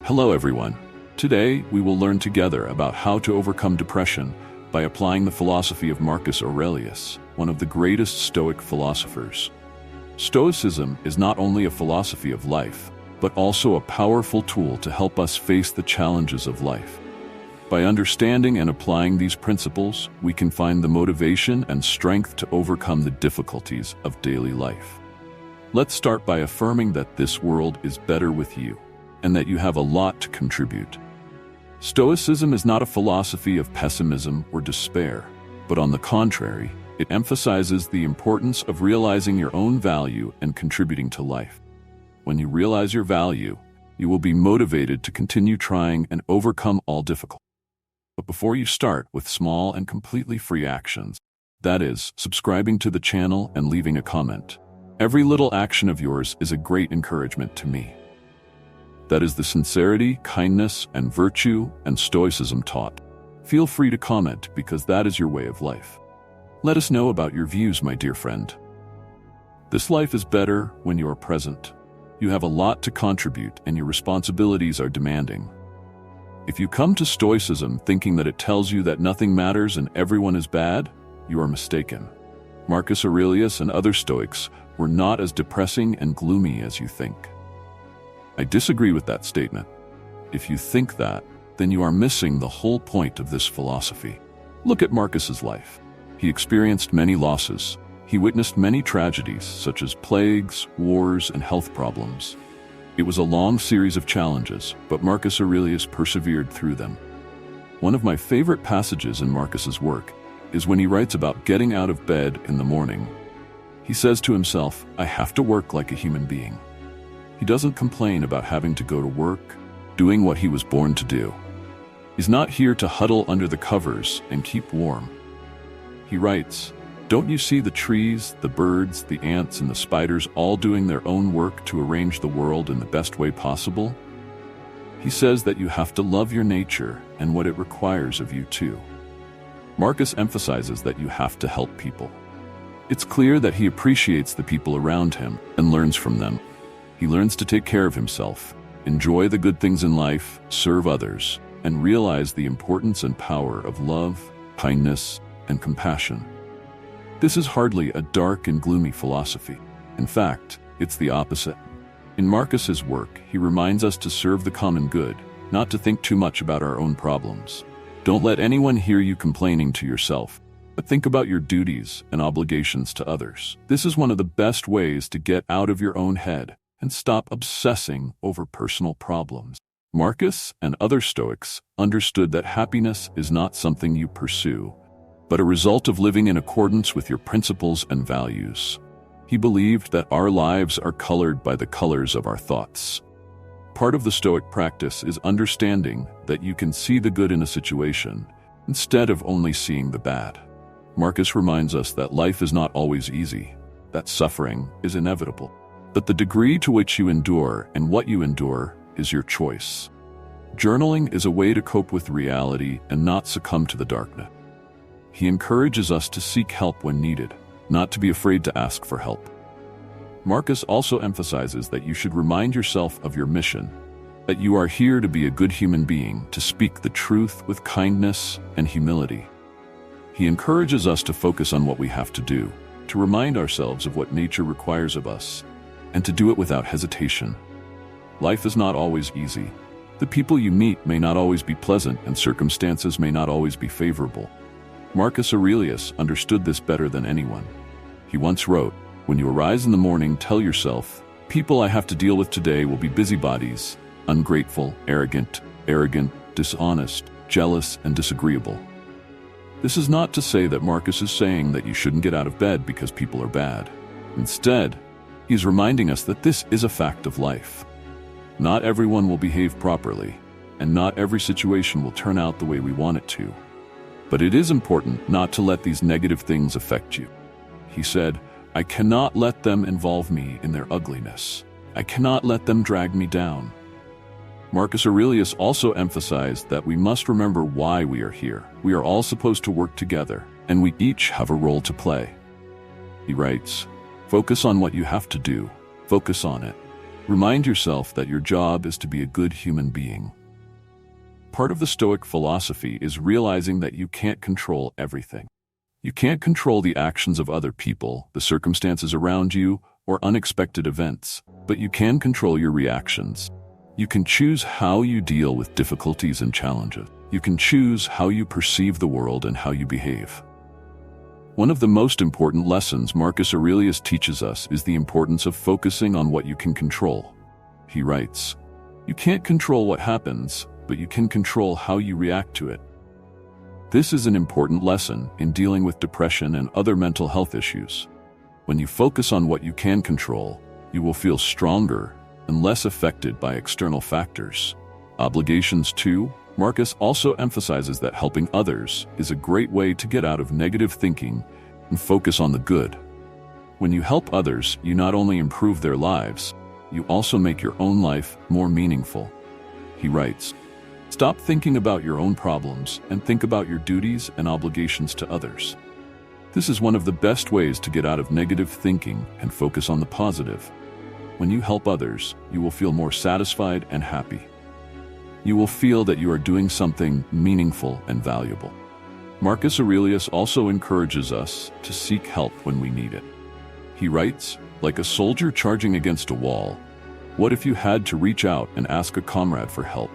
Hello everyone. Today, we will learn together about how to overcome depression by applying the philosophy of Marcus Aurelius, one of the greatest Stoic philosophers. Stoicism is not only a philosophy of life, but also a powerful tool to help us face the challenges of life. By understanding and applying these principles, we can find the motivation and strength to overcome the difficulties of daily life. Let's start by affirming that this world is better with you, and that you have a lot to contribute. Stoicism is not a philosophy of pessimism or despair, but on the contrary, it emphasizes the importance of realizing your own value and contributing to life. When you realize your value, you will be motivated to continue trying and overcome all difficulties. But before you start with small and completely free actions, that is, subscribing to the channel and leaving a comment, every little action of yours is a great encouragement to me. That is the sincerity, kindness, and virtue and Stoicism taught. Feel free to comment because that is your way of life. Let us know about your views, my dear friend. This life is better when you are present. You have a lot to contribute and your responsibilities are demanding. If you come to Stoicism thinking that it tells you that nothing matters and everyone is bad, you are mistaken. Marcus Aurelius and other Stoics were not as depressing and gloomy as you think. I disagree with that statement. If you think that, then you are missing the whole point of this philosophy. Look at Marcus's life. He experienced many losses. He witnessed many tragedies, such as plagues, wars, and health problems. It was a long series of challenges, but Marcus Aurelius persevered through them. One of my favorite passages in Marcus's work is when he writes about getting out of bed in the morning. He says to himself, "I have to work like a human being." He doesn't complain about having to go to work, doing what he was born to do. He's not here to huddle under the covers and keep warm. He writes, "Don't you see the trees, the birds, the ants, and the spiders all doing their own work to arrange the world in the best way possible?" He says that you have to love your nature and what it requires of you too. Marcus emphasizes that you have to help people. It's clear that he appreciates the people around him and learns from them. He learns to take care of himself, enjoy the good things in life, serve others, and realize the importance and power of love, kindness, and compassion. This is hardly a dark and gloomy philosophy. In fact, it's the opposite. In Marcus's work, he reminds us to serve the common good, not to think too much about our own problems. Don't let anyone hear you complaining to yourself, but think about your duties and obligations to others. This is one of the best ways to get out of your own head and stop obsessing over personal problems. Marcus and other Stoics understood that happiness is not something you pursue, but a result of living in accordance with your principles and values. He believed that our lives are colored by the colors of our thoughts. Part of the Stoic practice is understanding that you can see the good in a situation instead of only seeing the bad. Marcus reminds us that life is not always easy, that suffering is inevitable, but the degree to which you endure and what you endure is your choice. Journaling is a way to cope with reality and not succumb to the darkness. He encourages us to seek help when needed, not to be afraid to ask for help. Marcus also emphasizes that you should remind yourself of your mission, that you are here to be a good human being, to speak the truth with kindness and humility. He encourages us to focus on what we have to do, to remind ourselves of what nature requires of us, and to do it without hesitation. Life is not always easy. The people you meet may not always be pleasant, and circumstances may not always be favorable. Marcus Aurelius understood this better than anyone. He once wrote, "When you arise in the morning, tell yourself, 'People I have to deal with today will be busybodies, ungrateful, arrogant, dishonest, jealous, and disagreeable.'" This is not to say that Marcus is saying that you shouldn't get out of bed because people are bad. Instead, he's reminding us that this is a fact of life. Not everyone will behave properly, and not every situation will turn out the way we want it to. But it is important not to let these negative things affect you. He said, "I cannot let them involve me in their ugliness. I cannot let them drag me down." Marcus Aurelius also emphasized that we must remember why we are here. We are all supposed to work together, and we each have a role to play. He writes, "Focus on what you have to do. Focus on it. Remind yourself that your job is to be a good human being. Part of the Stoic philosophy is realizing that you can't control everything. You can't control the actions of other people, the circumstances around you, or unexpected events, but you can control your reactions. You can choose how you deal with difficulties and challenges. You can choose how you perceive the world and how you behave. One of the most important lessons Marcus Aurelius teaches us is the importance of focusing on what you can control. He writes, "You can't control what happens, but you can control how you react to it." This is an important lesson in dealing with depression and other mental health issues. When you focus on what you can control, you will feel stronger and less affected by external factors. Obligations too. Marcus also emphasizes that helping others is a great way to get out of negative thinking and focus on the good. When you help others, you not only improve their lives, you also make your own life more meaningful. He writes, "Stop thinking about your own problems and think about your duties and obligations to others." This is one of the best ways to get out of negative thinking and focus on the positive. When you help others, you will feel more satisfied and happy. You will feel that you are doing something meaningful and valuable. Marcus Aurelius also encourages us to seek help when we need it. He writes, "Like a soldier charging against a wall, what if you had to reach out and ask a comrade for help?"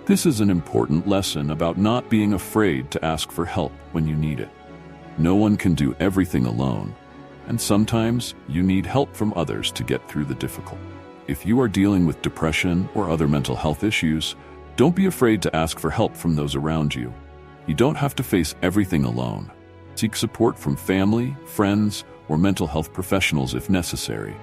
This is an important lesson about not being afraid to ask for help when you need it. No one can do everything alone, and sometimes you need help from others to get through the difficult. If you are dealing with depression or other mental health issues, don't be afraid to ask for help from those around you. You don't have to face everything alone. Seek support from family, friends, or mental health professionals if necessary.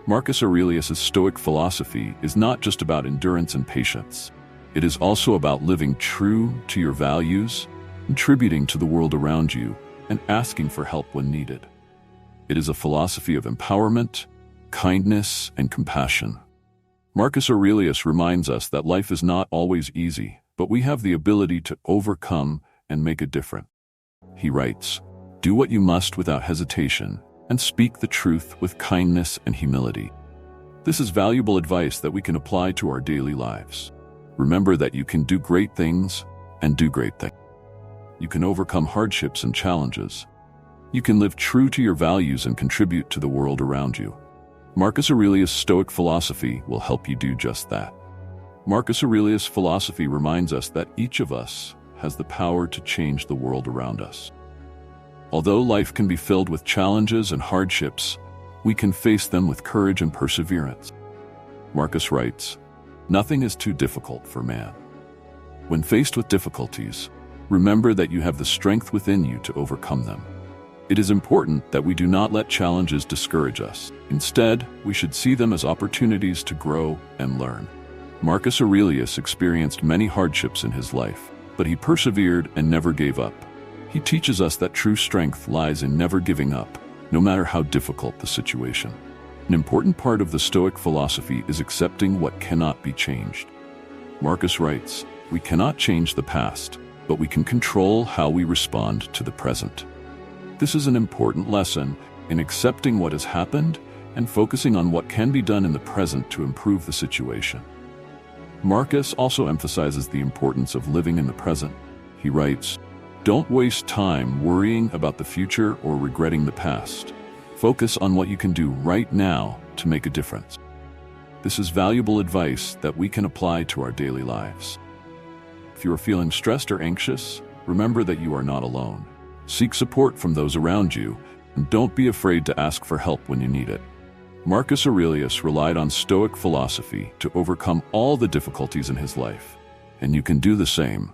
Marcus Aurelius' Stoic philosophy is not just about endurance and patience. It is also about living true to your values, contributing to the world around you, and asking for help when needed. It is a philosophy of empowerment, kindness, and compassion. Marcus Aurelius reminds us that life is not always easy, but we have the ability to overcome and make a difference. He writes, "Do what you must without hesitation, and speak the truth with kindness and humility." This is valuable advice that we can apply to our daily lives. Remember that you can do great things and do great things. You can overcome hardships and challenges. You can live true to your values and contribute to the world around you. Marcus Aurelius' Stoic philosophy will help you do just that. Marcus Aurelius' philosophy reminds us that each of us has the power to change the world around us. Although life can be filled with challenges and hardships, we can face them with courage and perseverance. Marcus writes, "Nothing is too difficult for man." When faced with difficulties, remember that you have the strength within you to overcome them. It is important that we do not let challenges discourage us. Instead, we should see them as opportunities to grow and learn. Marcus Aurelius experienced many hardships in his life, but he persevered and never gave up. He teaches us that true strength lies in never giving up, no matter how difficult the situation. An important part of the Stoic philosophy is accepting what cannot be changed. Marcus writes, "We cannot change the past, but we can control how we respond to the present." This is an important lesson in accepting what has happened and focusing on what can be done in the present to improve the situation. Marcus also emphasizes the importance of living in the present. He writes, "Don't waste time worrying about the future or regretting the past. Focus on what you can do right now to make a difference." This is valuable advice that we can apply to our daily lives. If you are feeling stressed or anxious, remember that you are not alone. Seek support from those around you, and don't be afraid to ask for help when you need it. Marcus Aurelius relied on Stoic philosophy to overcome all the difficulties in his life, and you can do the same.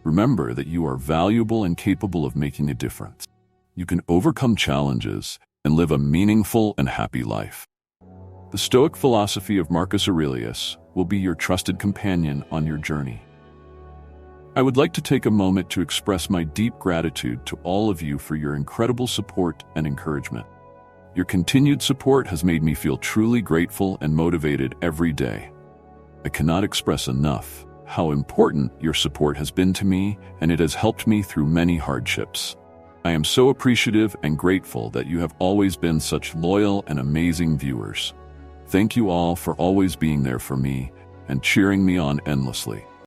Remember that you are valuable and capable of making a difference. You can overcome challenges and live a meaningful and happy life. The Stoic philosophy of Marcus Aurelius will be your trusted companion on your journey. I would like to take a moment to express my deep gratitude to all of you for your incredible support and encouragement. Your continued support has made me feel truly grateful and motivated every day. I cannot express enough how important your support has been to me, and it has helped me through many hardships. I am so appreciative and grateful that you have always been such loyal and amazing viewers. Thank you all for always being there for me and cheering me on endlessly.